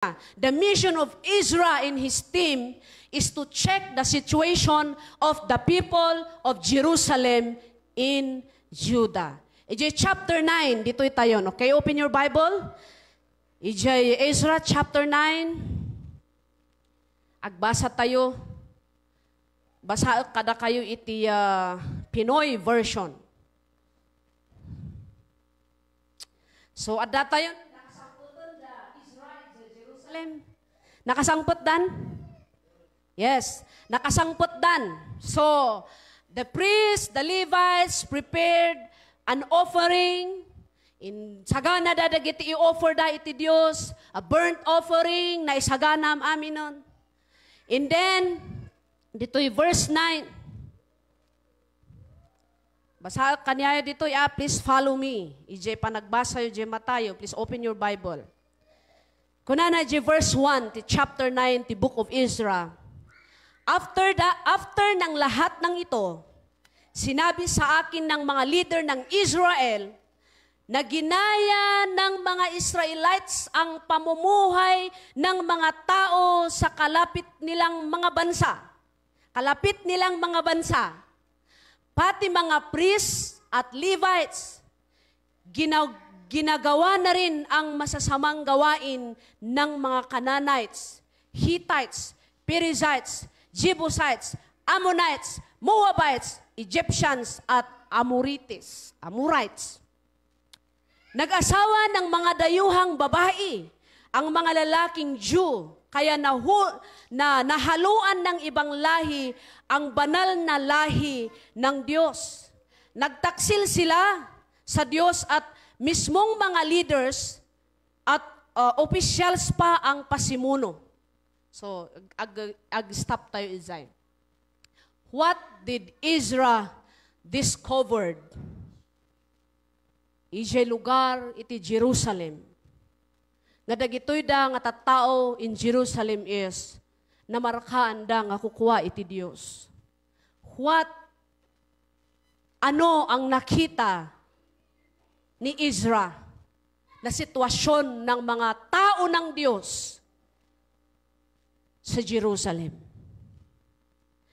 The mission of Ezra and his team is to check the situation of the people of Jerusalem in Judah. EJ chapter 9, dito'y tayo. Okay, open your Bible. EJ Ezra chapter 9. Agbasa tayo. Basa kada kayo iti Pinoy version. So, adda tayo. Nakasangpot dan? Yes, nakasangpot dan. So, the priests, the Levites prepared an offering. In sagana dadagiti i-offer da iti Dios, a burnt offering na isaganam amin nun. And then, dito'y verse 9. Basa kaniya dito, please follow me. EJ panagbasa yung matayo, please open your Bible. Kunana verse 1, ti chapter 9, ti book of Ezra. After ng lahat ng ito, sinabi sa akin ng mga leader ng Israel na ginaya ng mga Israelites ang pamumuhay ng mga tao sa kalapit nilang mga bansa. Kalapit nilang mga bansa. Pati mga priests at Levites, ginagawa na rin ang masasamang gawain ng mga Canaanites, Hittites, Perizzites, Jebusites, Ammonites, Moabites, Egyptians, at Amorites. Nag-asawa ng mga dayuhang babae, ang mga lalaking Jew, kaya nahaluan ng ibang lahi ang banal na lahi ng Diyos. Nagtaksil sila sa Diyos at mismong mga leaders at officials pa ang pasimuno. So, ag-stop tayo, Izay. What did Ezra discovered? Ije lugar iti Jerusalem. Nga dagitoy da nga tattao in Jerusalem is namarkaan da nga kukuha iti Dios. Ano ang nakita ni Ezra na sitwasyon ng mga tao ng Diyos sa Jerusalem?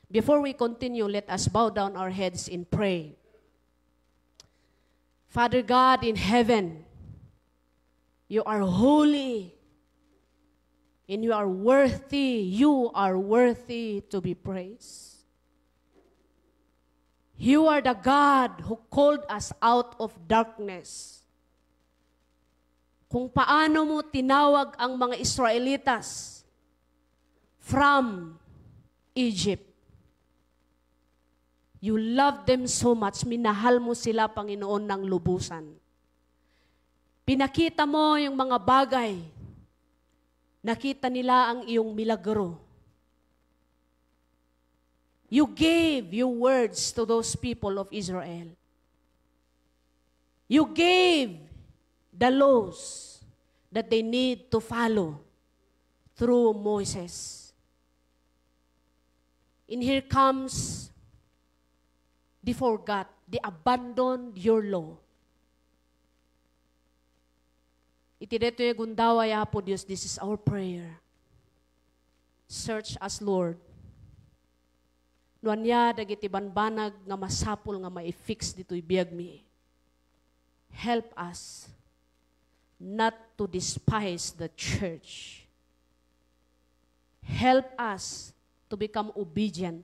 Before we continue, let us bow down our heads in prayer. Father God in heaven, you are holy and you are worthy. You are worthy to be praised. You are the God who called us out of darkness. Kung paano mo tinawag ang mga Israelitas from Egypt. You love them so much. Minahal mo sila, Panginoon, ng lubusan. Pinakita mo yung mga bagay. Nakita nila ang iyong milagro. You gave your words to those people of Israel. You gave the laws that they need to follow through Moses. And here comes they forgot, they abandoned your law. Iti deto yung gundaway po Diyos, this is our prayer. Search us, Lord. Nuan niya, dagiti banbanag nga masapul nga ma-fix dito'y biyag mi. Help us not to despise the church. Help us to become obedient.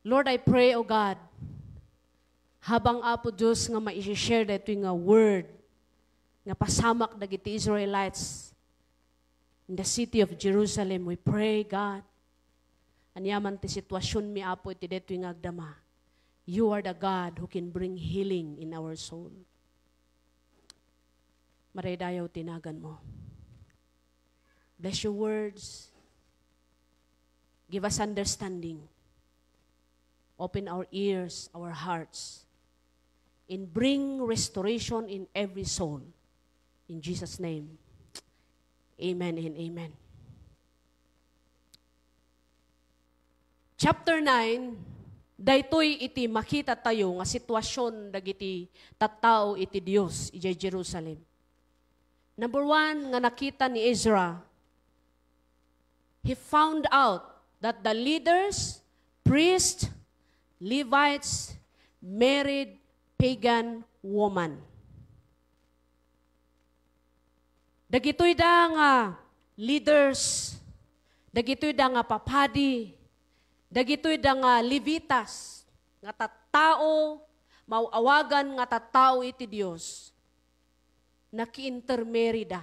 Lord, I pray, O God, habang apo Diyos nga ma-share dito nga word, nga pasamak dagiti Israelites in the city of Jerusalem, we pray, God, anyaman ti sitwasyon mi apo iti dito nga agdama. You are the God who can bring healing in our soul. Maray dayaw tinagan mo. Bless your words. Give us understanding. Open our ears, our hearts, and bring restoration in every soul. In Jesus' name, amen and amen. Chapter 9, daytoy iti makita tayo nga sitwasyon dagiti tattao iti Dios iti Jerusalem. Number one, nga nakita ni Ezra, he found out that the leaders, priests, Levites, married pagan woman. Dagitoy da nga leaders, dagitoy da nga papadi, dagitoy da nga Levitas, nga tattao, mauawagan nga tattao iti Dios. Naki-intermarry da.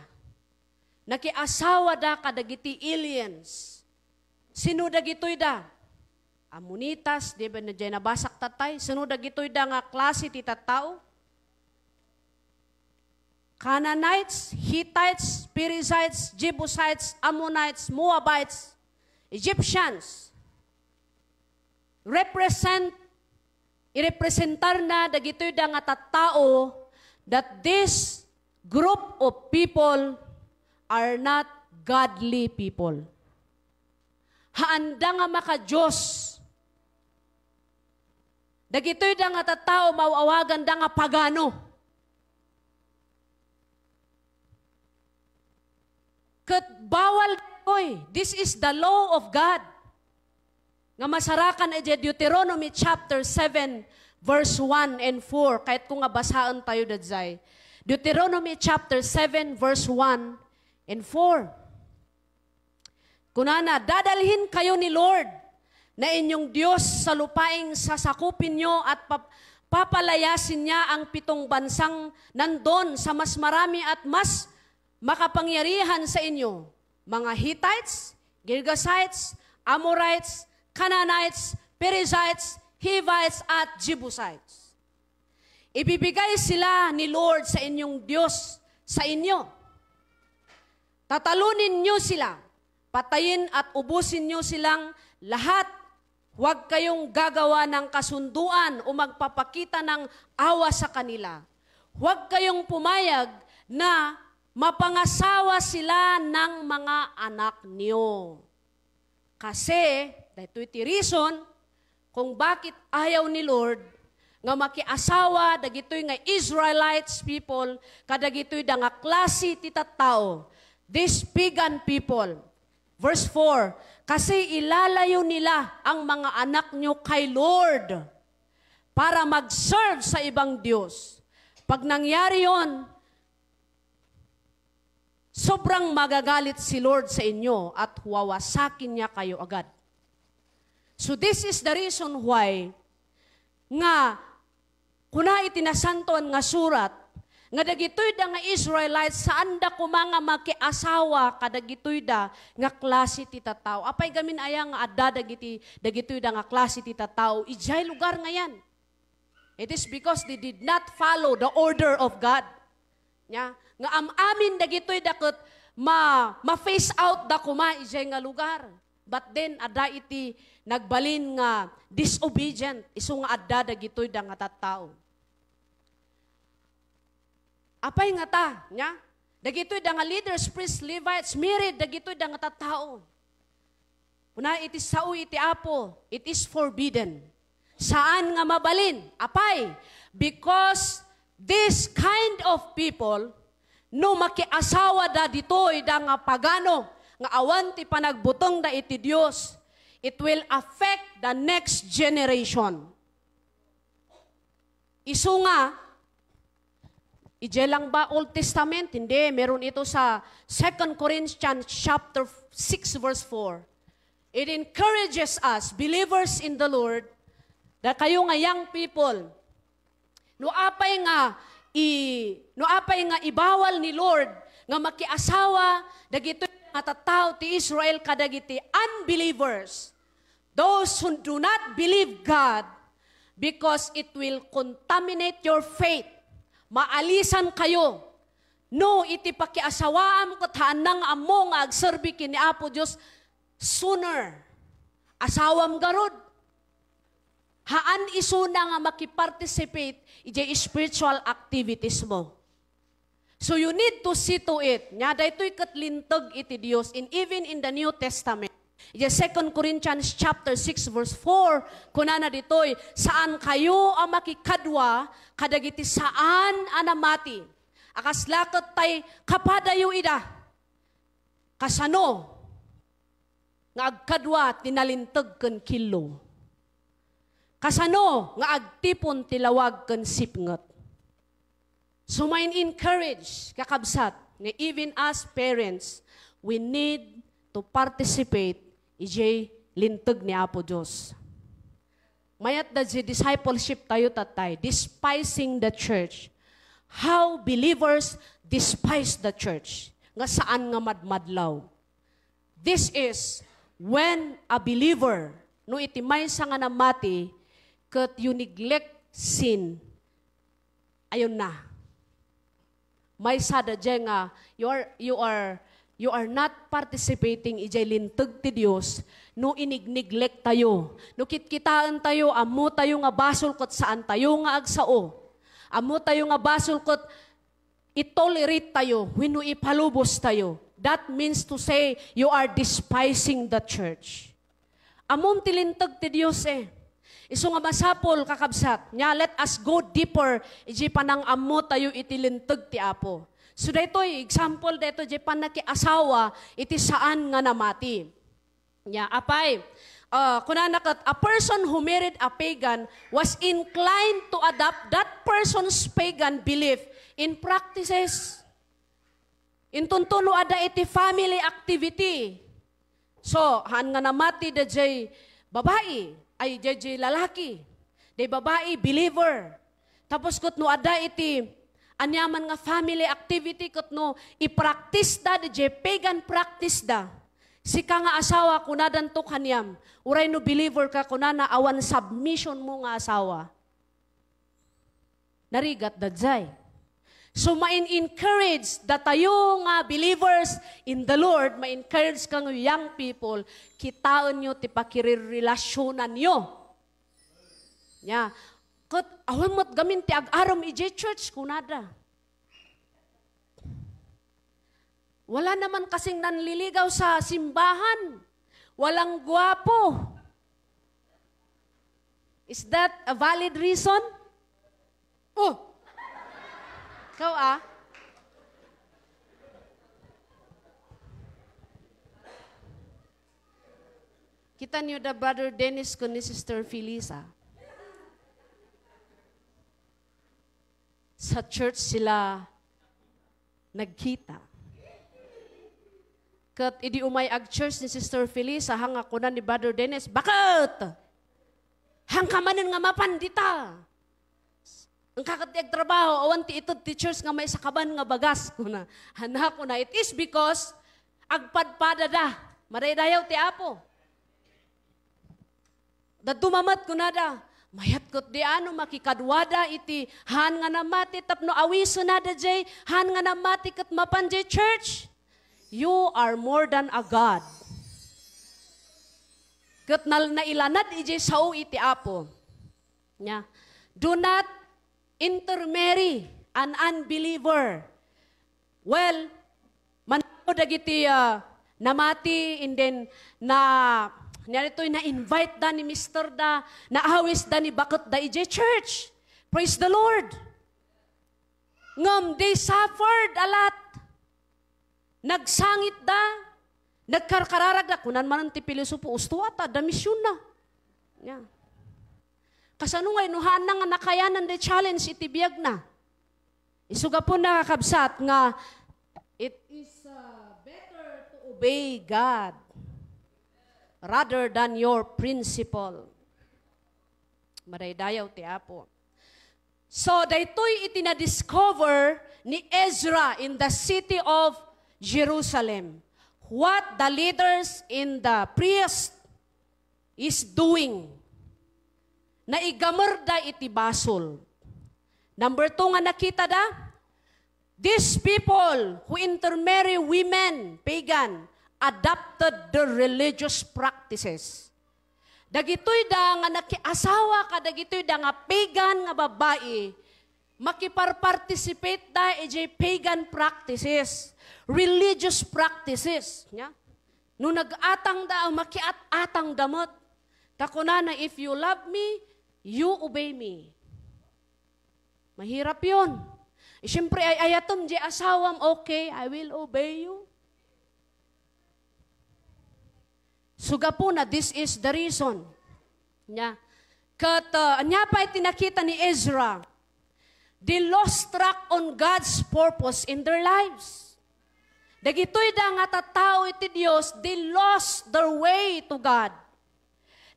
Naki-asawa da kadagiti aliens. Sino dagitoy da? Ammonitas, di ba na dyan nabasak tatay? Sino dagitoy da nga klase ti tattao? Canaanites, Hittites, Perizzites, Jebusites, Ammonites, Moabites, Egyptians. Irepresentar na dagitoy da nga tattao that this group of people are not godly people. Haanda nga maka-Diyos. Dagitoy da nga tattao mauawagan da nga pagano. Kat bawal koy. This is the law of God. Nga masarakan ay Deuteronomy chapter 7 verse 1 and 4. Kahit kung nga basaan tayo dadzay. Deuteronomy chapter 7 verse 1 and 4. Kunana, dadalhin kayo ni Lord na inyong Diyos sa lupaing sasakupin nyo at papalayasin niya ang 7 bansang nandon sa mas marami at mas makapangyarihan sa inyo. Mga Hittites, Girgasites, Amorites, Canaanites, Perizzites, Hivites at Jebusites. Ibibigay sila ni Lord sa inyong Diyos sa inyo. Tatalunin nyo sila, patayin at ubusin nyo silang lahat. Huwag kayong gagawa ng kasunduan o magpapakita ng awa sa kanila. Huwag kayong pumayag na mapangasawa sila ng mga anak niyo. Kasi, dahito iti reason, kung bakit ayaw ni Lord, nga makiasawa, dagitoy nga Israelites people, kadagitoy da nga klase ti tattao, these pagan people. Verse 4, kasi ilalayo nila ang mga anak nyo kay Lord para mag-serve sa ibang Diyos. Pag nangyari yon, sobrang magagalit si Lord sa inyo at wawasakin niya kayo agad. So this is the reason why nga kuna itinasanton nga surat nga dagitoy da nga Israelites saan da kumanga makiasawa kadagitoy da nga klase ti tattao. Apay gamin aya nga adda dagitoy da nga klase ti tattao. Ijay lugar nga yan. It is because they did not follow the order of God. Nya nga amin dagitoy da ket ma-face out da kuma ijay nga lugar. But then adda iti nagbalin nga disobedient isu nga adda dagitoy da nga tattao. Apay nga ta, nya? Dagitoy da nga leaders, priests, Levites, married, dagitoy da nga tattao. Una, it is sao iti apo, it is forbidden. Saan nga mabalin? Apay, because this kind of people, no makiasawa da ditoy da nga pagano, nga awan ti panagbutong da iti Dios, it will affect the next generation. Isu nga, ije lang ba Old Testament? Hindi. Meron ito sa 2 Corinthians chapter 6 verse 4. It encourages us, believers in the Lord, na kayo nga young people, no apay nga ibawal ni Lord nga makiasawa dagito nga tattao ti Israel kadagiti unbelievers, those who do not believe God, because it will contaminate your faith. Maalisan kayo. No, iti pakiasawaan ket haanang ammo nga agserbi kini Apo Dios sooner. Asawam garod. Haan isuna nga makiparticipate iti spiritual activities mo. So you need to see to it. Nya daytoy ket linteg iti Dios even in the New Testament. Iti 2 Corinthians chapter 6 verse 4, kunana ditoy, saan kayo ang makikadwa kadagiti saan anamati. Akas lakot tay kapadayo ida. Kasano? Nga agkadwa tinalintag ken kilo. Kasano? Nga agtipon tilawag ken sipngot. So main encourage, kakabsat, nga even as parents, we need to participate ijay lintag ni Apo Diyos. Mayat da di discipleship tayo tatay, despising the church. How believers despise the church. Nga saan nga madmadlaw. This is when a believer, no itimay sa nga namati, kat you neglect sin, ayun na. May sada dyan nga, you are not participating ijay lintag ti Diyos, no inig-neglect tayo. No kitkitaan tayo, amo tayo nga basol kot saan tayo nga agsao. Amo tayo nga basol kot itolerate tayo, wino ipalubos tayo. That means to say, you are despising the church. Amom tilintag ti Diyos Iso nga masapol kakabsat. Nya, let us go deeper. Iji panang amo tayo itilintag ti Apo. So dito, example dito, iji panakiasawa, iti saan nga namati. Nya, apay, kunanakat, a person who married a pagan was inclined to adopt that person's pagan belief in practices. Intuntuno ada iti family activity. So, han nga namati da jay babae, ay jay lalaki. Day babae, believer. Tapos kut no ada iti anyaman nga family activity kut no i-practice da jay pagan practice da. Sika nga asawa kunadan to kanyam. Uray no believer ka kunana awan submission mo nga asawa. Narigat da jay. So, ma-encourage da tayo nga believers in the Lord, ma-encourage kang young people, kitaon nyo, tipakirelasyonan nyo. Yeah. Kat, awan mo't gamin ti ag-arom ije church, kunada. Wala naman kasing nanliligaw sa simbahan. Walang gwapo. Is that a valid reason? Oh! Ikaw Kita niyo da Brother Dennis ko ni Sister Felisa. Sa church sila nagkita. Kat idi umay ag church ni Sister Felisa, hang ako na ni Brother Dennis, bakit? Hang kamanin nga mapandita. Ang kakatiag trabaho, awan ti ito teachers nga may sakaban nga bagas ko na. Hana ko na. It is because agpadpada da. Maraydayaw ti Apo. Da dumamat ko na da. Mayat kot di ano makikadwada iti han nga namati tapno awiso na da jay han nga namati kat mapan jay church. You are more than a God. Kat nailanad ijay sao iti Apo. Nya. Do not intermarry an unbeliever. Well, manalo dagiti namati and then narito'y na-invite da ni Mr. da, naawis da ni bakit da ije church. Praise the Lord. Ngam, they suffered a lot. Nagsangit da, nagkarkararag da, kunan man ang tipilisupo, ustuata, da misyon na. Yeah. Kasano ngay, nuhaan na nga nakayanan de challenge itibiyag na. Isuga po nakakabsat nga, it is better to obey God rather than your principle. Maraydayaw ti Apo. So, daytoy itinadiscover ni Ezra in the city of Jerusalem. What the leaders in the priest is doing. Naigamarda iti basol. Number 2 nga nakita da, these people who intermarry women, pagan, adopted the religious practices. Dagitoy da nga nakiasawa ka, dagitoy da nga pagan nga babae, makiparparticipate da ijay pagan practices, religious practices. Yeah? No nag-atang da, makiat-atang damot. Takunana, if you love me, you obey me. Mahirap yun. Siyempre ay ayatom di asawam, okay, I will obey you. Suga po na, this is the reason. Nya. Kat, anya pa tinakita ni Ezra, they lost track on God's purpose in their lives. Dagitoy da nga tattao iti Dios, they lost their way to God.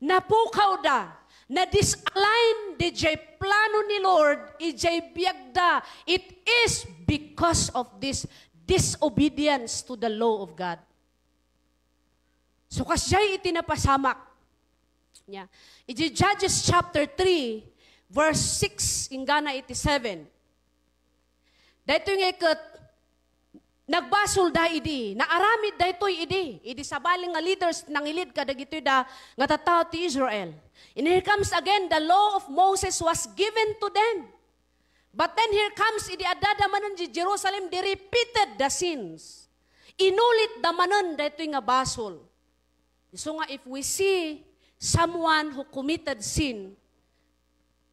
Napukaw da, na disalign di jay plano ni Lord, ijay biyagda. It is because of this disobedience to the law of God. So kasya'y itinapasamak niya. Iti Judges chapter 3, verse 6, ingana 87. Dahito yung ikat, nagbasol da idi, naaramid da ito'y idi. Idi sabaling nga leaders nang ilid ka, dagito'y da, nga tatao ti Israel. And here comes again, the law of Moses was given to them. But then here comes, idi adada manon di Jerusalem, they repeated the sins. Inulit da manon da ito'y nga basol. So nga, if we see someone who committed sin,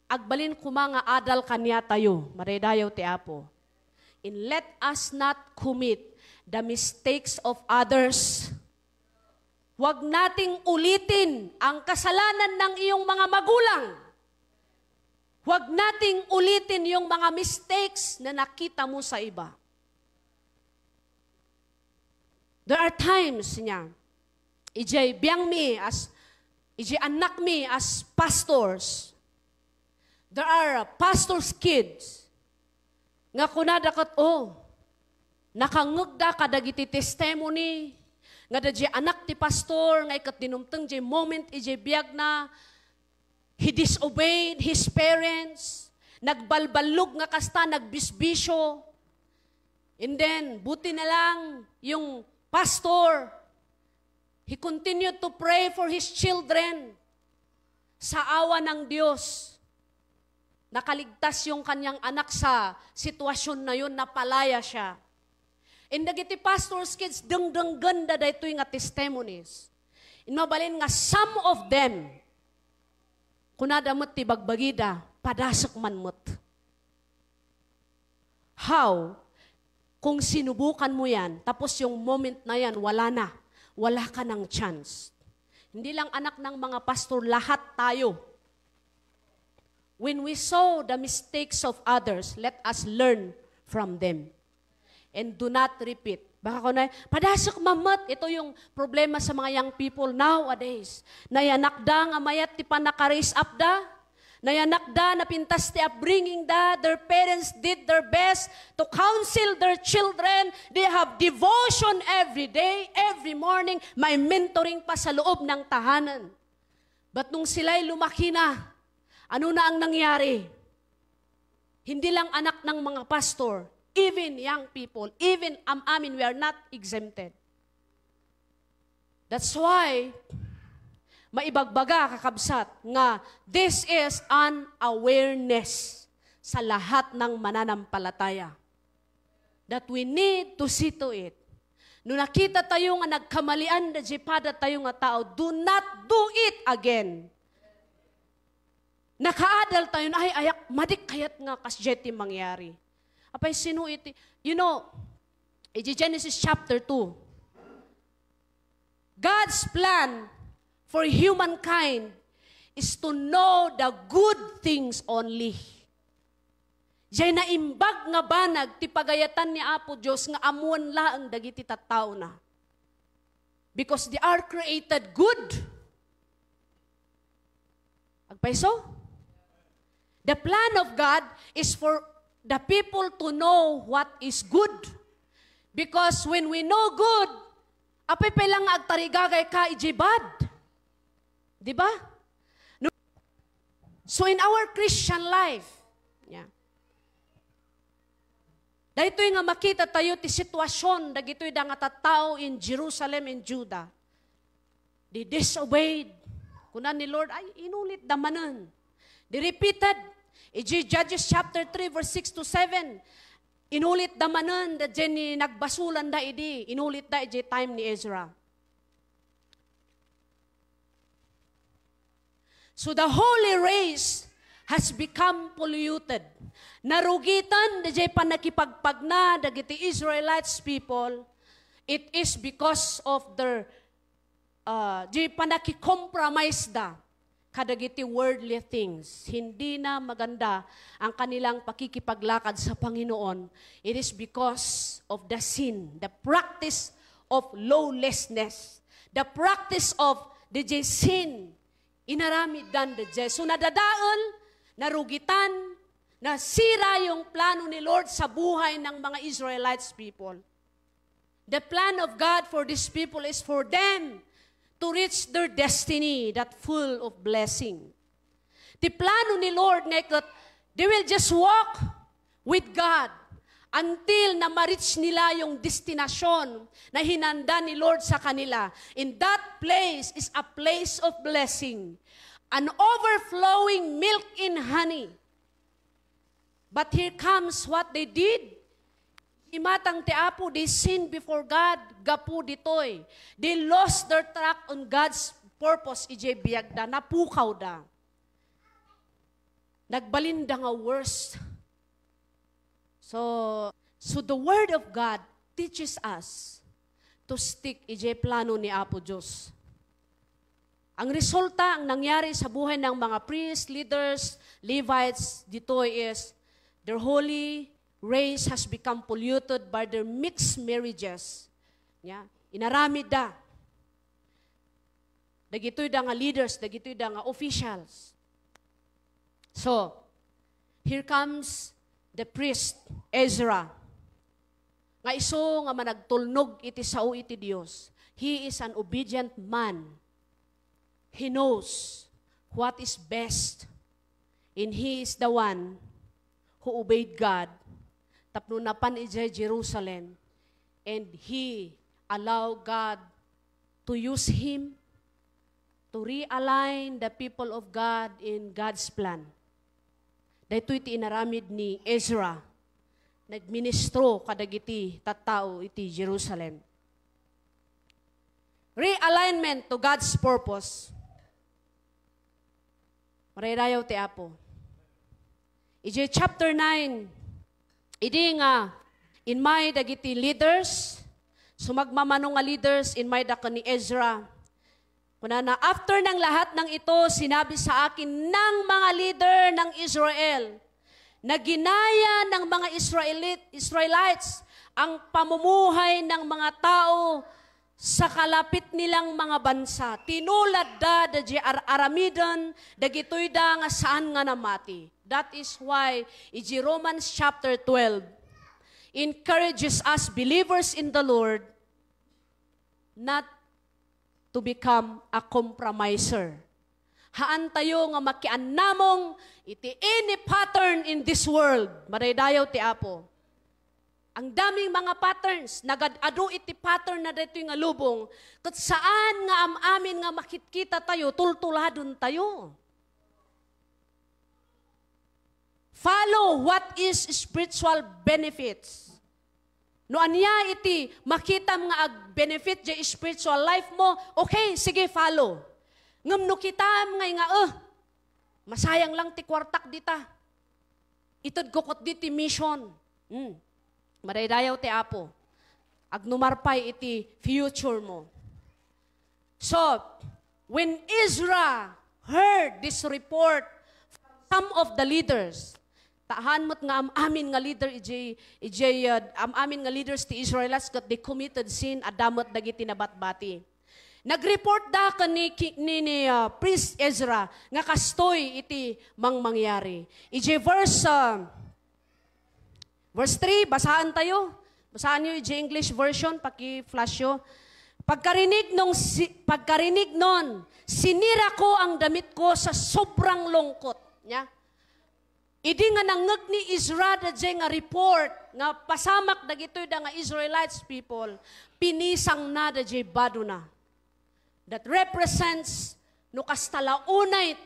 agbalin ko mga adal kanya tayo, maredayaw ti Apo. And let us not commit the mistakes of others. Huwag nating ulitin ang kasalanan ng iyong mga magulang. Huwag nating ulitin yung mga mistakes na nakita mo sa iba. There are times niya, ijay biyang mi ijay anak mi as pastors. There are pastors' kids. Nga kunadakat, nakangugda kadagiti testimony. Nga da jay anak ti pastor, nga ikat dinumteng jay moment ijay biyag na he disobeyed his parents. Nagbalbalog nga kasta, nagbisbisyo. And then, buti na lang yung pastor, he continued to pray for his children. Sa awa ng Diyos, nakaligtas yung kanyang anak sa sitwasyon na yun, napalaya siya. And dagiti pastors' kids, ganda da ito yung testimonies. Mabalin nga, some of them, kunadamot ti bagbagida, padasok manmot. How? Kung sinubukan mo yan, tapos yung moment na yan, wala na. Wala ka ng chance. Hindi lang anak ng mga pastor, lahat tayo. When we saw the mistakes of others, let us learn from them. And do not repeat. Baka ko na, padasok mamat. Ito yung problema sa mga young people nowadays. Nayanakda nga mayat ti panaka-raise up da. Nayanakda na pintas ti upbringing da. Their parents did their best to counsel their children. They have devotion every day, every morning. May mentoring pa sa loob ng tahanan. But nung sila'y lumaki na, ano na ang nangyari? Hindi lang anak ng mga pastor, even young people, even we are not exempted. That's why, maibagbaga kakabsat nga this is an awareness sa lahat ng mananampalataya. That we need to see to it. Nung nakita tayo nga nagkamalian na jipada tayo nga tao, do not do it again. Nakaadal tayo na, ay ayak, madik kayat nga kasjeti mangyari. Apay sino iti, Genesis chapter 2, God's plan for humankind is to know the good things only. Diyay naimbag nga banag, ti pagayatan ni Apo Diyos nga amuan laang dagiti tattao na. Because they are created good. Agpaiso? The plan of God is for the people to know what is good. Because when we know good, apay lang agtarigagay ka ijibad. Diba? So in our Christian life, dahito'y nga makita tayo ti sitwasyon, dagito'y da nga tattao in Jerusalem and Judah. They disobeyed. Kunan ni Lord, ay inulit damanan. They repeated. Judges chapter 3 verse 6 to 7. Inulit damanan da dyan nagbasulan da idi. Inulit da iji time ni Ezra. So the holy race has become polluted. Narugitan, dajay panakipagpagna, dagiti Israelites people, it is because of their, di panaki-compromise da, kadagiti worldly things. Hindi na maganda ang kanilang pakikipaglakad sa Panginoon. It is because of the sin, the practice of lawlessness, the practice of the sin, inaramid dan the so nadadaol, narugitan, nasira yung plano ni Lord sa buhay ng mga Israelites people. The plan of God for these people is for them to reach their destiny that full of blessing. The plano ni Lord na that they will just walk with God until na ma-reach nila yung destinasyon na hinanda ni Lord sa kanila. In that place is a place of blessing, an overflowing milk and honey. But here comes what they did. Imatang ti Apo, they sinned before God, gapu ditoy. They lost their track on God's purpose, ije biyagda, napukaw da. Nagbalinda nga worse. So the Word of God teaches us to stick ije plano ni Apo Diyos. Ang resulta, ang nangyari sa buhay ng mga priests, leaders, Levites, ditoy is their holy race has become polluted by their mixed marriages. Yeah. Inaramid da. Dagitoy da nga leaders, dagitoy da nga officials. So, here comes the priest, Ezra. Nga iso nga managtulnog iti sao iti Dios. He is an obedient man. He knows what is best. And he is the one who obeyed God. Tapno napan ijay Jerusalem, and he allowed God to use him to realign the people of God in God's plan. Dahito iti inaramid ni Ezra, nagministro kadagiti tattao iti Jerusalem. Realignment to God's purpose. Marirayaw ti Apo. Ijay chapter 9, idi nga, in my dagiti leaders, sumagmamano nga leaders, in my daka ni Ezra, kuna na after ng lahat ng ito, sinabi sa akin ng mga leader ng Israel, na ginaya ng mga Israelites ang pamumuhay ng mga tao sa kalapit nilang mga bansa. Tinulad da aramidon, dagitoy da nga saan nga namati. That is why, iji Romans chapter 12 encourages us believers in the Lord not to become a compromiser. Haan tayo nga makiannamong iti any pattern in this world. Maraydayaw ti Apo. Ang daming mga patterns, nagad-adu iti pattern na dito nga lubong, kat saan nga amin nga makitkita tayo, tultuladon tayo. Follow what is spiritual benefits. No anya iti makita nga ag-benefit di spiritual life mo, okay, sige, follow. Ngam no kitam nga masayang lang ti kwartak dita. Itod kukot di ti mission. Maraydayaw ti Apo. Agnumarpay iti future mo. So, when Ezra heard this report from some of the leaders, tahan mo't nga amin nga leader, amin nga leaders ti Israelites kat they committed sin, adamot dagiti nabatbati. Nag-report da ka ni priest Ezra nga kastoy iti mangyari. verse 3, basahan tayo. Basahan nyo yung English version, paki-flash yo. Pagkarinig nun, sinira ko ang damit ko sa sobrang lungkot. Nya? Idi nga nangag ni Ezra da nga report, nga pasamak dagitoy da nga Israelites people, pinisang na da bado na. That represents no kastalaunay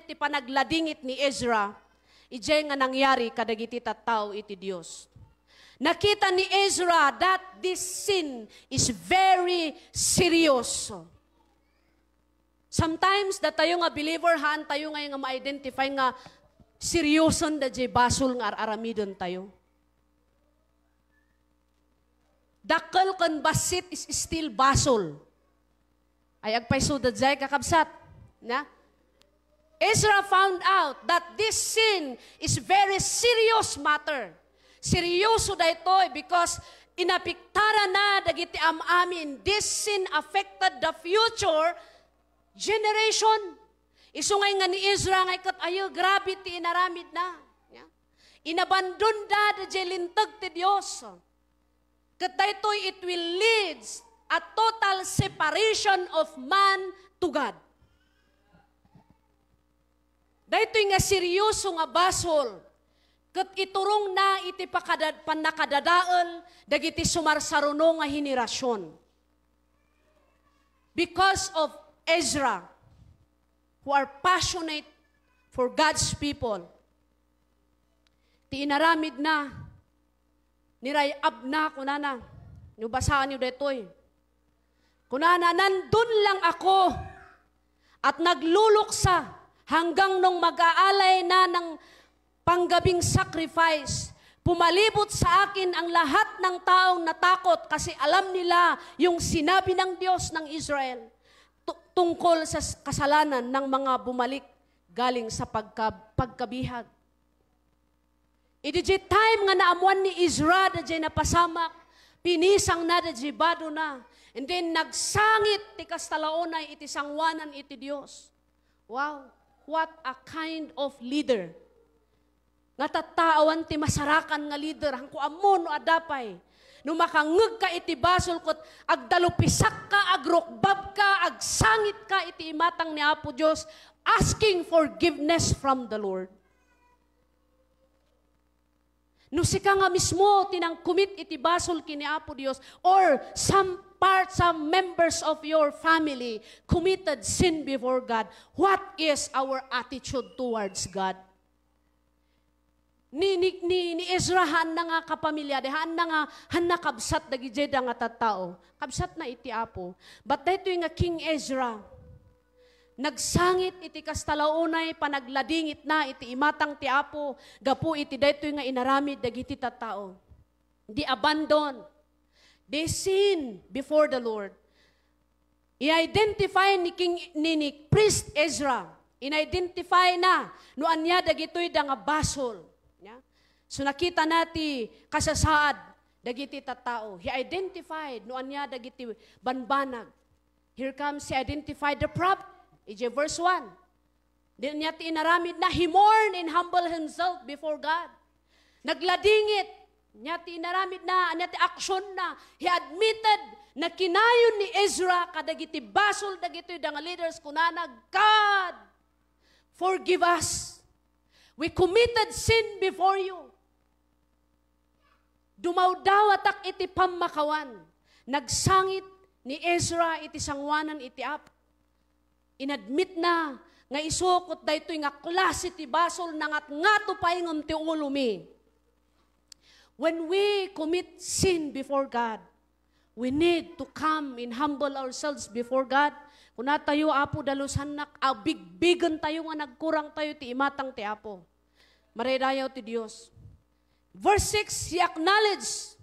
ti panagladingit ni Ezra, ijay nga nangyari kadagiti tattao iti Dios. Nakita ni Ezra that this sin is very serious. Sometimes, tayo nga believer, haan tayo nga ma-identify nga seryoson da jay basol nga aramidon tayo. Dakkel kan basit is still basol. Ay agpaysudad jay kakabsat. Na? Ezra found out that this sin is very serious matter. Seryoso da ito because inapiktara na dagiti amin. This sin affected the future generation. Isungay nga ni Ezra nga ikat ayo grabe ti inaramid na. Inabandon da jay lintag ti Dios. Kat daytoy it will lead a total separation of man to God. Daytoy nga seryoso nga basol. Kat iturong na iti panakadadaal dagiti sumarsaruno nga henerasyon. Because of Ezra, who are passionate for God's people, ti inaramid na nirayab na kunana. Nubasaan niyo detoy. Kunana, nandun lang ako at nagluluksa hanggang nung mag-aalay na ng panggabing sacrifice. Pumalibot sa akin ang lahat ng taong natakot kasi alam nila yung sinabi ng Diyos ng Israel tungkol sa kasalanan ng mga bumalik galing sa pagkabihag. Iti time nga naamuan ni Ezra da jay napasamak, pinisang na da jay bado na. And then nagsangit ti kastalaonay iti sangwanan iti Dios. Wow, what a kind of leader. Nga tatawan ti masarakan nga leader, hangko amon no adapay. No makangeg ka iti basol kot agdalupisak ka, agrokbab ka, agsangit ka iti imatang ni Apo Dios, asking forgiveness from the Lord. No sika nga mismo tinangkumit iti basol kini Apo Dios or some members of your family committed sin before God, what is our attitude towards God? Ni Ezra han na nga kapamilya, han na nga han nakabsat dagi jeda nga tattao. Kabsat na iti Apo. But daytoy nga King Ezra, nagsangit iti kastalaunay panagladingit na iti imatang ti Apo gapu iti daytoy nga inaramid dagiti tattao. Di abandon. They sin before the Lord. I-identify ni priest Ezra. In-identify na no anya dagitoy da nga basol. So nakita nati kasasaad dagiti tattao. He identified no anya dagiti banbanag. Here comes he identified the prophet. Ije verse 1. Din niya ti inaramid na he mourned and humbled himself before God. Nagladingit. Niya ti inaramid na, niya ti aksyon na. He admitted na kinayon ni Ezra kadagiti basol dagiti danga leaders kunana, God, forgive us. We committed sin before you. Dumawdaw atak iti pamakawan. Nagsangit ni Ezra iti sangwanan iti Apo. Inadmit na nga isukot daytoy nga klase ti basol nangat ngato paingom ti ulumi. When we commit sin before God, we need to come and humble ourselves before God. Kung tayo Apo dalusan nak, bigbigan tayo nga nagkurang tayo ti imatang ti Apo. Maredayaw ti Dios. Verse 6, he acknowledged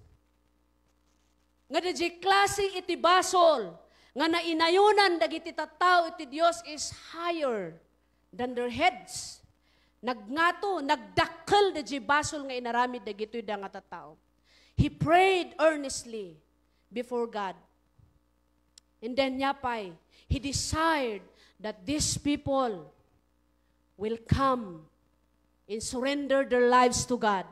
nga di klase iti basol nga nainayunan dagiti tattao iti Dios is higher than their heads. Nagngato, nagdakkel di basol nga inaramid dagito da nga tattao. He prayed earnestly before God. And then yapay, he desired that these people will come and surrender their lives to God.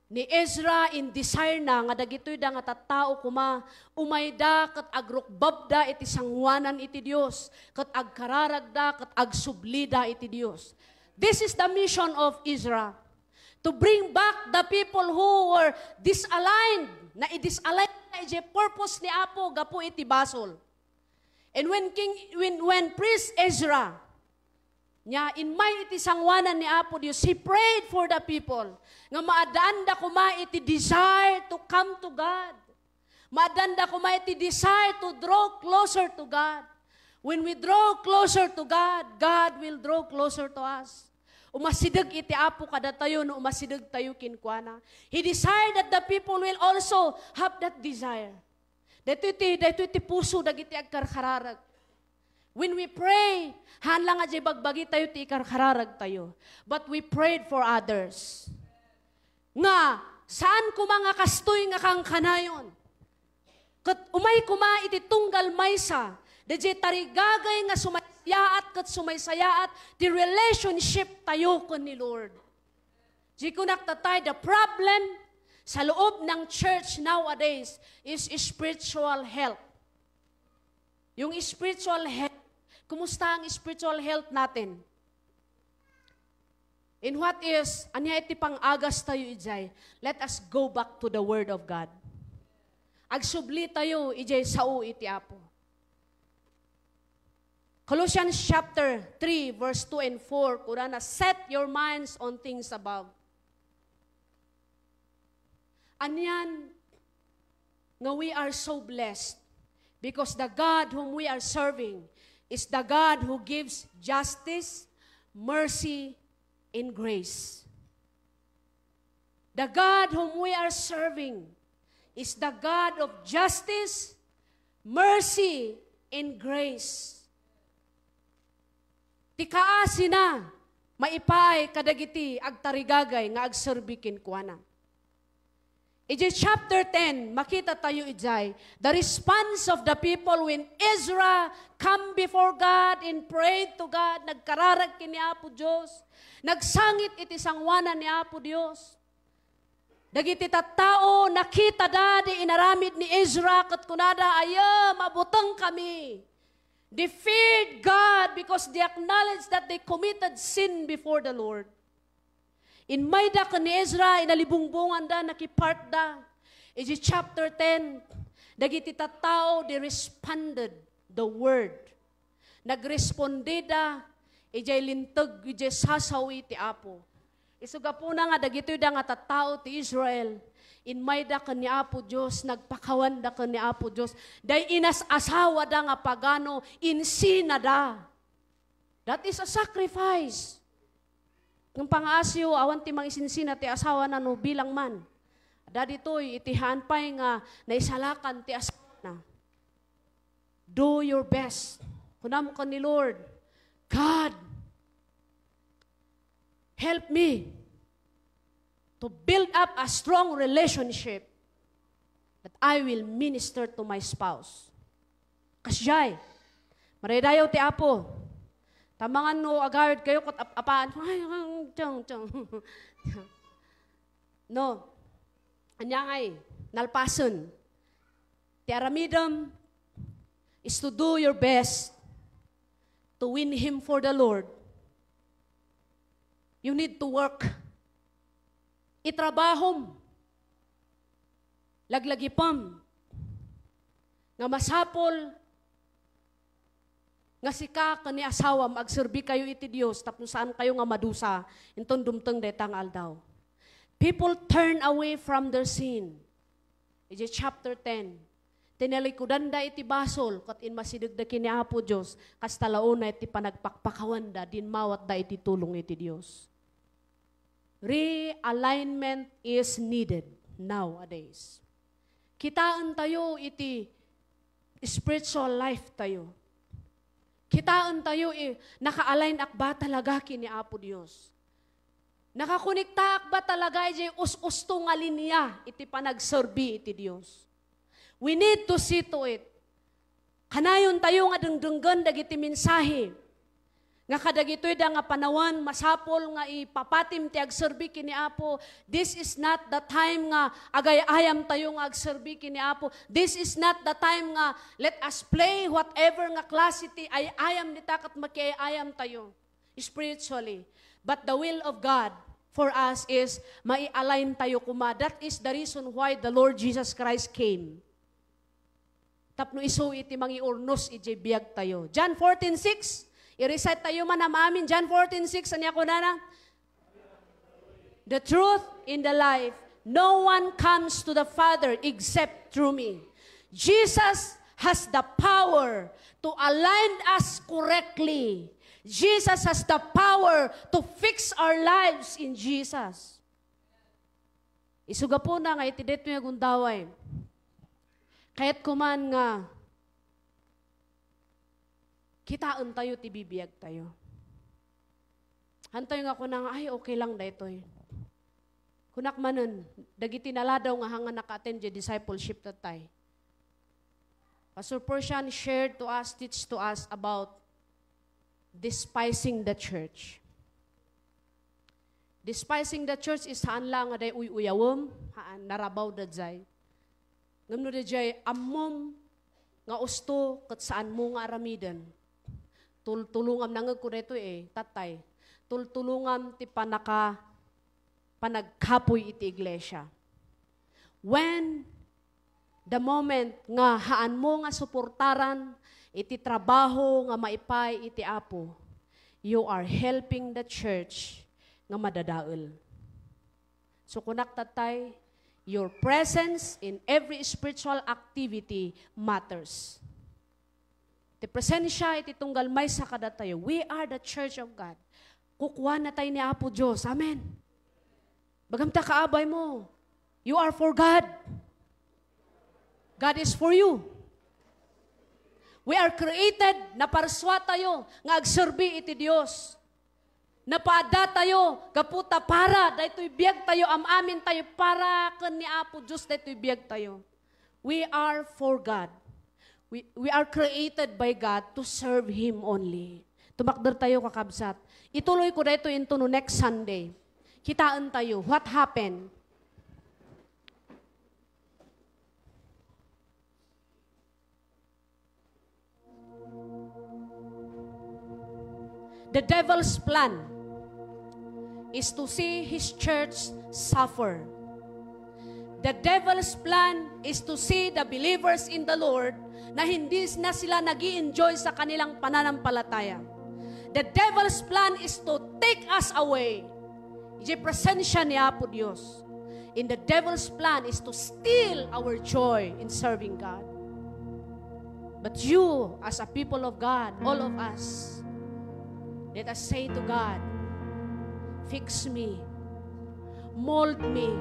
Ni Ezra in desire na nga dagitoy da nga tattao kuma umayda ket agrukbabda iti sangwanan iti Dios ket agkararagda ket agsublida iti Dios. This is the mission of Ezra, to bring back the people who were disaligned, na i-disalign na iti purpose ni Apo gapu iti basol. And when priest Ezra nya in may iti sangwanan ni Apo Dios, he prayed for the people nga maadanda kuma iti desire to come to God. Maadanda kuma iti desire to draw closer to God. When we draw closer to God, God will draw closer to us. Umasidag iti Apo kada tayo, no umasidag tayo kinkwana. He desired that the people will also have that desire. Dito iti puso, dagiti agkarkararag. When we pray, hanlang nga bagbagi tayo, ti ikarkararag tayo. But we prayed for others. Nga, saan ko mga kastoy nga kang kanayon? Kat umay kuma iti tunggal maysa, dadya tarigagay nga sumaysayaat kat sumaysayaat, the relationship tayo ko ni Lord. Di ko naktatay, the problem sa loob ng church nowadays is spiritual health. Yung spiritual health, kumusta ang spiritual health natin? In what is, anya iti pang-agas tayo ijay, let us go back to the Word of God. Agsubli tayo, ijay sao iti Apo. Colossians chapter 3, verse 2 and 4, kurana, set your minds on things above. Anyan, nga we are so blessed, because the God whom we are serving is the God who gives justice, mercy, and grace. The God whom we are serving is the God of justice, mercy, and grace. Tikaasi na, maipay kadagiti agtarigagay nga agserbikin kuana. Ijay chapter 10, makita tayo ijay, the response of the people when Ezra come before God and prayed to God, nagkararag kini Apo Diyos, nagsangit iti sangwanan ni Apo Diyos. Dagiti tattao, nakita dadi inaramid ni Ezra, kat kunada, ayo, mabutang kami. They feared God because they acknowledged that they committed sin before the Lord. In Mayda ka ni Ezra, inalibungbungan da, nakipart da. Iji chapter 10, dagiti tattao, they responded the word. Nagresponde da, ijay lintag, ijay sasawi ti Apo. Isuga po na nga, dagito da nga tattao ti Israel. In Mayda ka ni Apo Diyos, nagpakawan da ka ni Apo Diyos. Day inas-asawa da nga pagano, insina da. That is a sacrifice. Ng pang-asyo, awan ti mang isinsina ti asawa na no bilang man. Dadito'y itihan pa'y nga naisalakan ti asawa na. Do your best. Kunam ka ni Lord, God, help me to build up a strong relationship that I will minister to my spouse. Kasyay, maridayaw ti Apo. Tamangan no, agard kayo kot apaan. No. Anyangay, nalpason. Ti aramidam is to do your best to win him for the Lord. You need to work. Itrabahom. Laglagipam. Nga masapol nga sika kani asawa magserbi kayo iti Dios tapno saan kayo nga madusa inton dumteng detang aldaw. People turn away from their sin. Iti chapter 10. Tinalikudan da iti basol kat in masidagda kini Apo Dios kas talaon na iti panagpakpakawan da din mawat da iti tulong iti Dios. Realignment is needed nowadays. Kitaan tayo iti spiritual life tayo. Kitaan tayo naka-align akba talaga kini Apo Dios. Nakakunikta akba talaga us-usto nga linya iti panagserbi iti Dios. We need to see to it. Kanayon tayo nga dengdenggan dagiti mensahe. Nga kadagitoy da nga panawan masapol nga ipapatim ti agserbi kini Apo. This is not the time nga agay-ayam tayo nga agserbi kini Apo. This is not the time nga let us play whatever nga klase ti ay ayam ni takat makiayam tayo spiritually. But the will of God for us is mai-align tayo kuma. That is the reason why the Lord Jesus Christ came. Tapno iso iti mangiurnos iti biyag tayo. John 14:6. I-recite tayo man amin. John 14:6. Anya ko na? The truth in the life. No one comes to the Father except through me. Jesus has the power to align us correctly Jesus has the power to fix our lives in Jesus. Isuga po na nga itidet mo yung gundaway. Kahit kuman nga, kitaan tayo, tibibiyag tayo. Hantayo nga ko na nga, ay okay lang da ito'y. Kunak manon, dagiti naladaw nga hanga naka-attend yung discipleship tatay. Pastor Persian shared to us, teach to us about despising the church. Despising the church is haan lang nga day uyawom, haan narabaw da jay. Ngamno da jay, ammom nga usto kat saan mo nga aramidan. Tultulungam nangag ko dito tatay. Tultulungam ti panagkapoy iti iglesia. When the moment nga haan mo nga suportaran, iti trabaho nga maipay iti apo, you are helping the church nga madadaol. So kunak tatay, your presence in every spiritual activity matters. Ti presensya iti tunggal may sa kadatayo. We are the church of God. Kukuha na tayo ni Apo Diyos. Amen. Bagamta kaabay mo. You are for God. God is for you. We are created na parswa tayo nga agserbi iti Dios. Napaada tayo kaputa para daytoy biyag tayo amamin tayo para ken ni Apo Dios daytoy biyag tayo. We are for God. We are created by God to serve Him only. Tumakder tayo kakabsat. Ituloy ko dayto into no next Sunday. Kitaan tayo what happened. The devil's plan is to see his church suffer. The devil's plan is to see the believers in the Lord na hindi na sila nag-i-enjoy sa kanilang pananampalataya. The devil's plan is to take us away. Ije presensya ni Apo Dios. And the devil's plan is to steal our joy in serving God. But you, as a people of God, all of us, let us say to God, fix me, mold me,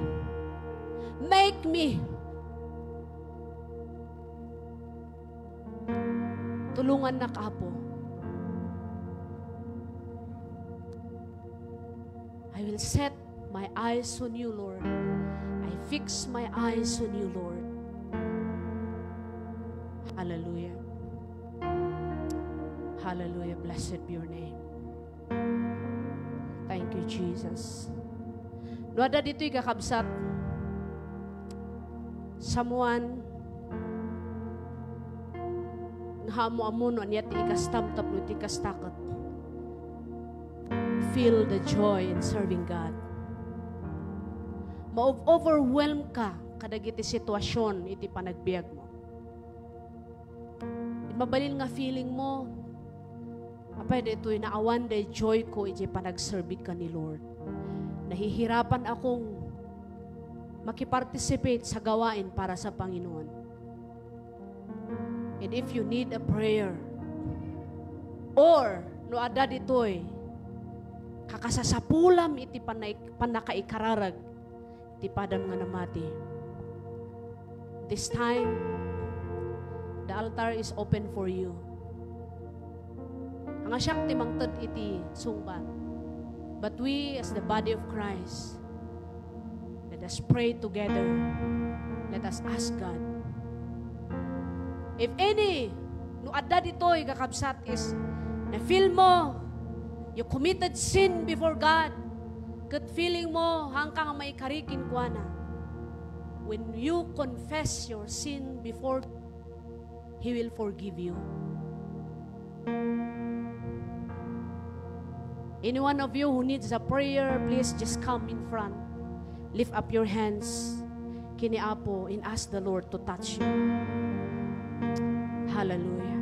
make me. Tulungan na Apo. I will set my eyes on you, Lord. I fix my eyes on you, Lord. Hallelujah. Hallelujah. Blessed be your name. Thank you, Jesus. Nuada dito'y kakabsat. Someone hamo-amuno niya ti ikastamtap ti kastakot. Feel the joy in serving God. Ma-overwhelm ka kadagiti sitwasyon iti panagbiag mo. Mabalin nga feeling mo, apay dito'y naawan day joy ko iti panagserbi ka ni Lord. Nahihirapan akong makiparticipate sa gawain para sa Panginoon. And if you need a prayer, or no ada dito'y kakasasapulam iti panakaikararag iti padam nga namati. This time, the altar is open for you. Ang asyak ti mangted iti sungbat. But we as the body of Christ, let us pray together. Let us ask God. If any, no adda dito'y kakabsat is, na feel mo, you committed sin before God, kat feeling mo, hangkang may karikin kwa na. When you confess your sin before He will forgive you. Any one of you who needs a prayer, please just come in front. Lift up your hands kini Apo and ask the Lord to touch you. Hallelujah.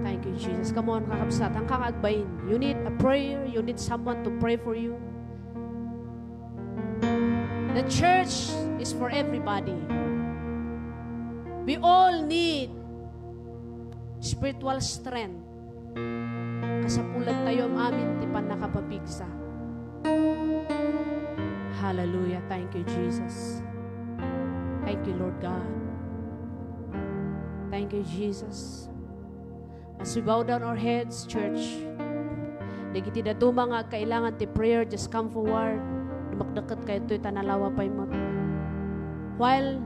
Thank you, Jesus. Come on, kakabsat. Ang kakagbayin. You need a prayer. You need someone to pray for you. The church is for everybody. We all need spiritual strength. Kasapulan tayo ang amin ti panakapapigsa. Hallelujah. Thank you, Jesus. Thank you, Lord God. Thank you, Jesus. As we bow down our heads, church, nagiti na mga kailangan ti prayer, just come forward. Dumakdakat kayo ito'y tanalawa pa mo. While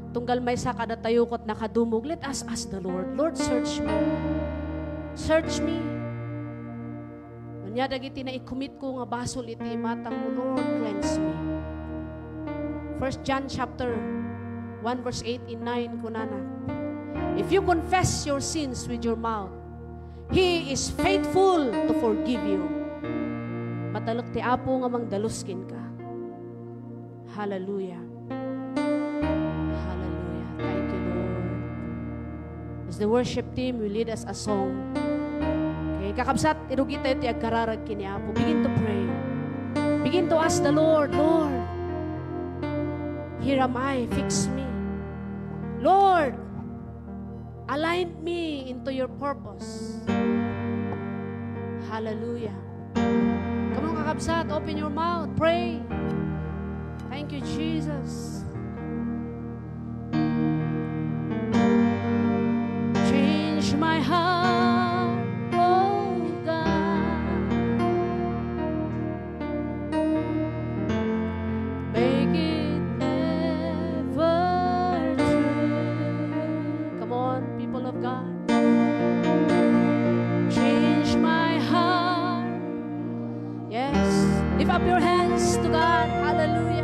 tunggal may sa kada tayukot nakadumog, let us ask the Lord, Lord, search me. Search me. Unya dagiti na i-commit ko nga basol iti matang mo, Lord, cleanse me. 1 John chapter 1 verse 8 and 9 kunana. If you confess your sins with your mouth, He is faithful to forgive you. Matalok ti Apo nga mangdaluskin ka. Hallelujah. Hallelujah. Thank you, Lord. As the worship team will lead us a song. Okay, kakabsat, irugi tayo ti agkararag kini Apo. Begin to pray. Begin to ask the Lord, Lord, here am I, fix me. Lord, align me into your purpose. Hallelujah. Come on, kakabsat, open your mouth, pray. Thank you, Jesus. Change my heart, oh God. Make it ever true. Come on, people of God. Change my heart. Yes. Lift up your hands to God. Hallelujah.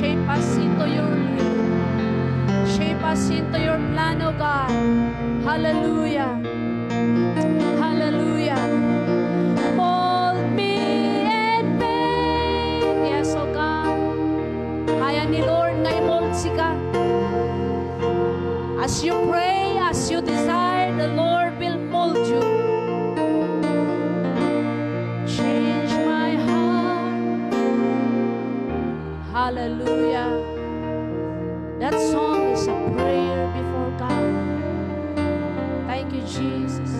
Shape us into your will. Shape us into your plan, oh God. Hallelujah. Hallelujah. Mold me and make. Yes, oh God. Kaya ni Lord na i-mold sika. As you pray, as you desire, the Lord will mold you. Change my heart. Hallelujah. That song is a prayer before God. Thank you, Jesus.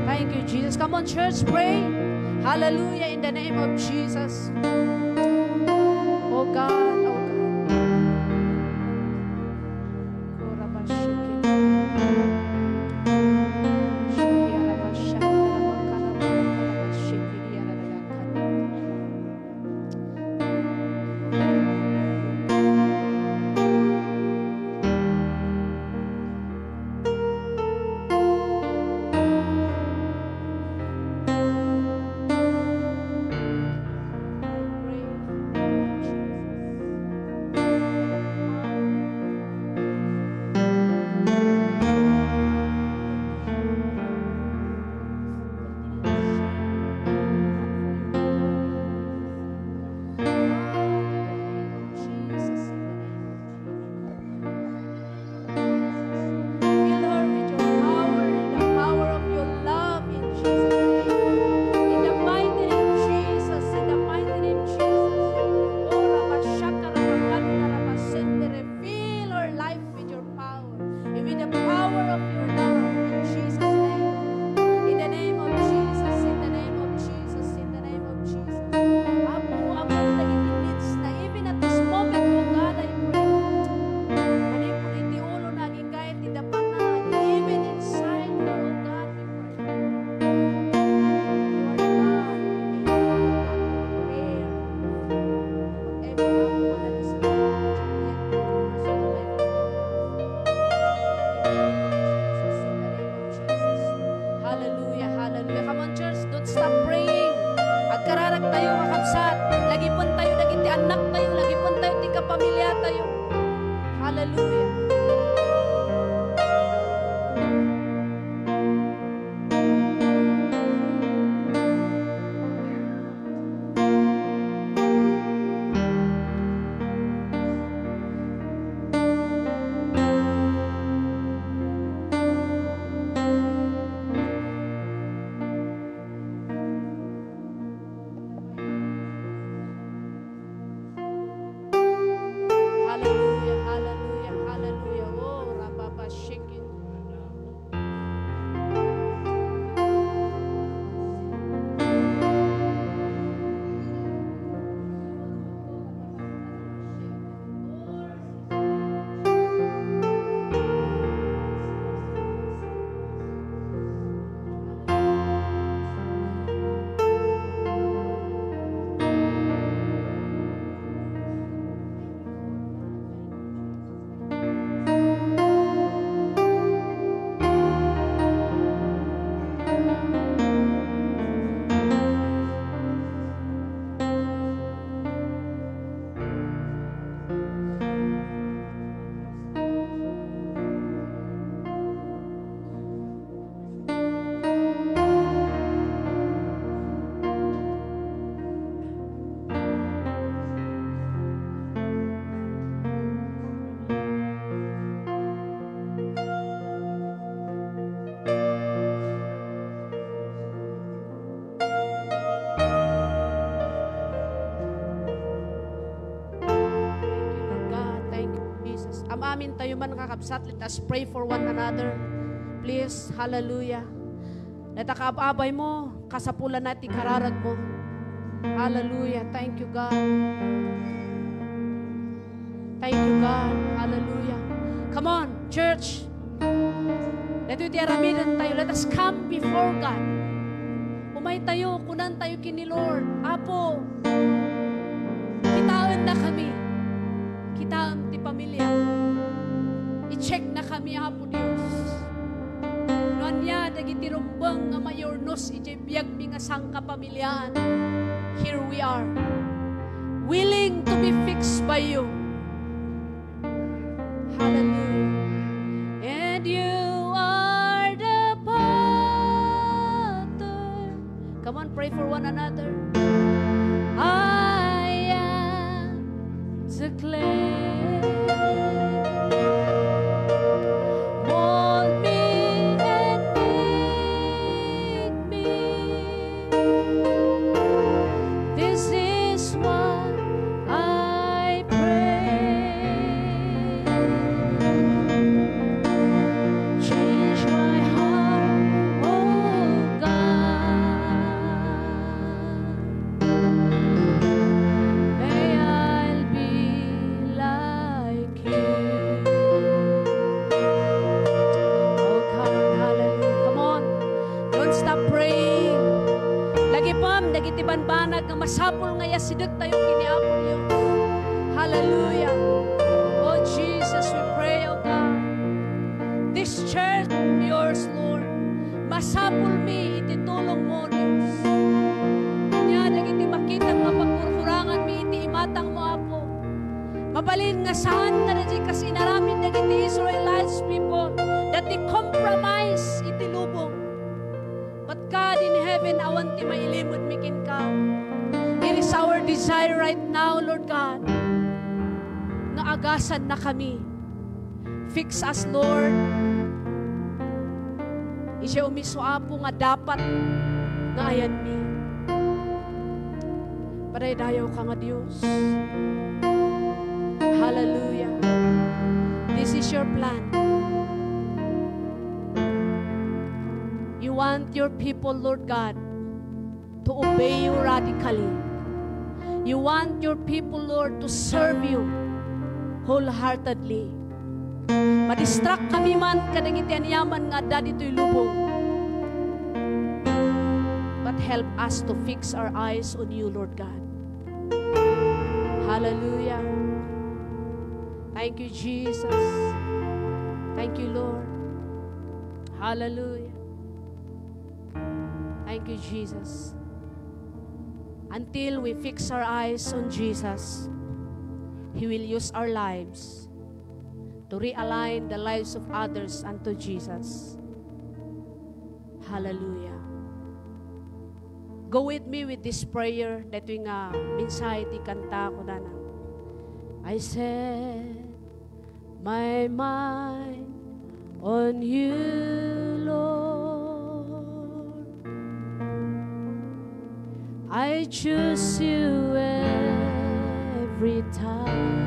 Thank you, Jesus. Come on, church, pray. Hallelujah, in the name of Jesus. Oh God, oh God. stop praying. Agkararag tayo kakabsat. Lagi pun tayo nagiti anak tayo. Lagi pun tayo ti kapamilya tayo. Hallelujah. Hallelujah, hallelujah, hallelujah. Oh, rababa shaking. Amamin tayo man kakabsat. Let us pray for one another. Please, hallelujah. Natakaabay mo, kasapulan natin kararag mo. Hallelujah. Thank you, God. Thank you, God. Hallelujah. Come on, church. Let us tiaramidan tayo. Let us come before God. Umay tayo, kunan tayo kini Lord. Apo, kitaan na kami. Kitaan ti pamilya. I-check na kami, Apo Diyos. Noan niya, dagiti rumbang nga mayornos, ijibiyag mi nga sangka pamilyan. Here we are, willing to be fixed by you. Hallelujah. And you are the potter. Come on, pray for one another. I am the clay. Mold me and make me. This is what I pray. Change my heart, oh God. May I'll be like you. Oh God, hallelujah. Come on. Don't stop praying. Lagi pam, dagiti banbanag nga masapol nga yasidot tayo kiniapon yun. Hallelujah. Oh Jesus, we pray, oh God. This church of yours, Lord, masapol mi, ititulong mo, Diyos. Kanya, dagiti makita nga pagkurkurangan mi, iti imatang mo, Apo. Mabalin nga saan na dagiti kasi naramin dagiti Israelites people that they compromise iti lubong. But God in heaven, awan ti mailimod mikin ka. It is our desire right now, Lord God, nga agasan na kami. Fix us, Lord. Isya umiso, Apo, nga dapat nga ayan mi. Paday dayaw ka nga, Diyos. Hallelujah. This is your plan. You want your people, Lord God, to obey you radically. You want your people, Lord, to serve you wholeheartedly. Madistract kami man kadagiti anyaman nga adda dito'y lubong. But help us to fix our eyes on you, Lord God. Hallelujah. Thank you, Jesus. Thank you, Lord. Hallelujah. Thank you, Jesus. until we fix our eyes on Jesus. He will use our lives to realign the lives of others unto Jesus. Hallelujah. Go with me with this prayer that we nga mensahe ti kanta ko na. I set my mind on you, Lord. I choose you every time.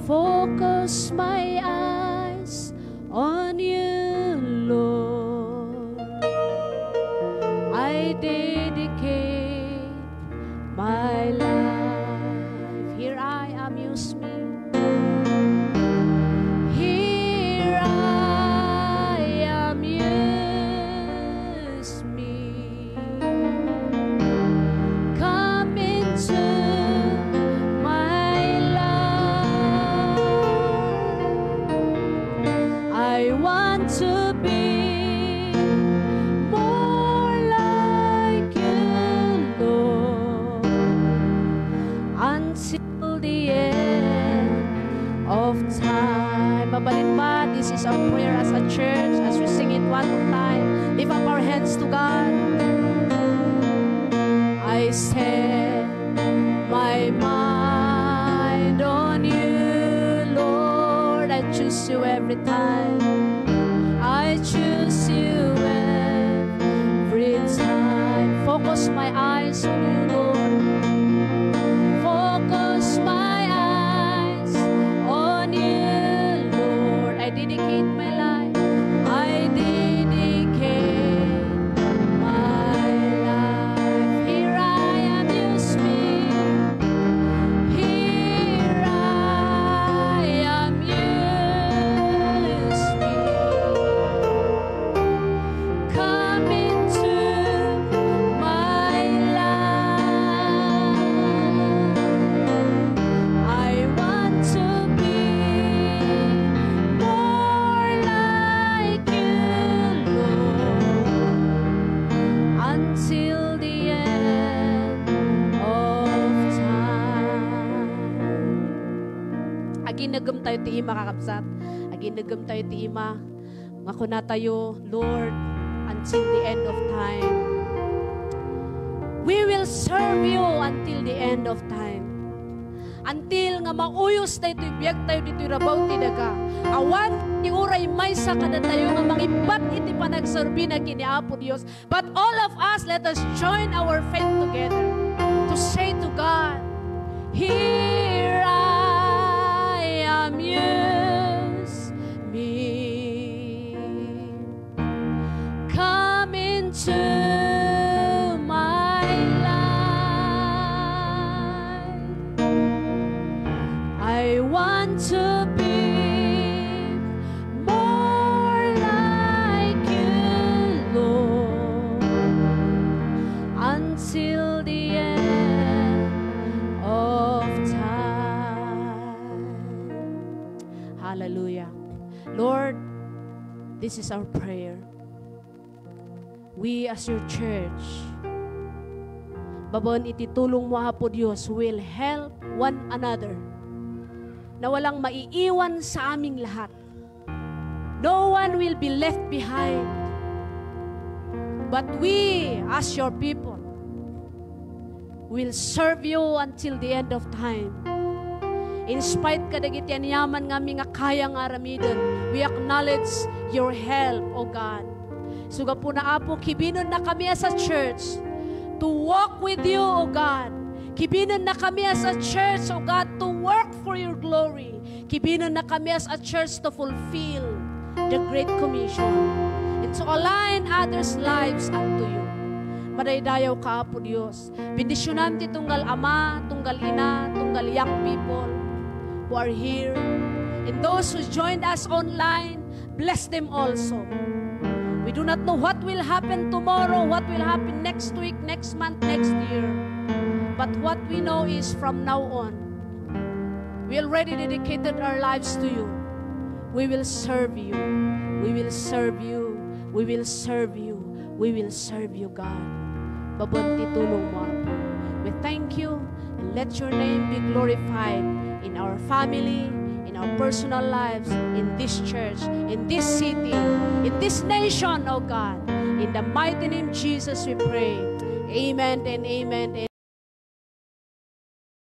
Focus my eyes on you, Lord. I dedicate my life. Here I am, use me. Here I am, use me. Come into my life. I want to be Mabalin ba? This is our prayer as a church. As we sing it one more time, lift up our hands to God. I set my mind on you, Lord. I choose you every time. I choose you every time. Focus my eyes on you, Lord. Focus my eyes on you. I dedicate my life. I dedicate my life. Here I am, use me. Here I am, use me. Come into my life. I want to be until the end of time. Aginagam tayo ti ima kakapsat. Aginagam tayo ti ima. Makuna tayo, Lord, until the end of time. We will serve you until the end of time. Until nga mauyos tayo ito, ibiyag tayo dito rabaw tinaga. Awan, ni uray may sa kada tayo nga mangibat iti panagserbi na kiniapo Diyos. But all of us, let us join our faith together to say to God, here I am, use me. Come into my life. I want to be more like you, Lord, until the end of time. Hallelujah. Lord, this is our prayer. We as your church, babon ititulong mo ha po Diyos, will help one another na walang maiiwan sa aming lahat. No one will be left behind. But we, as your people, will serve you until the end of time. In spite kadagit yan yaman nga nga kaya nga aramidon, we acknowledge your help, O God. Suga po na apo, kibinon na kami as a church to walk with you, O God. Kibinon na kami as a church, O God, to work for your glory. Kibinon na kami as a church to fulfill the Great Commission and to align others' lives unto you. Madaydayaw ka po Diyos. Bendisyonan ti tunggal ama, tunggal ina, tunggal young people who are here. And those who joined us online, bless them also. We do not know what will happen tomorrow, what will happen next week, next month, next year. But what we know is from now on, we already dedicated our lives to you. We will serve you. We will serve you We will serve you. We will serve you, God. Babunti tulong mo, Apo. We thank you and let your name be glorified in our family, in our personal lives, in this church, in this city, in this nation, oh God. In the mighty name of Jesus we pray. Amen and amen.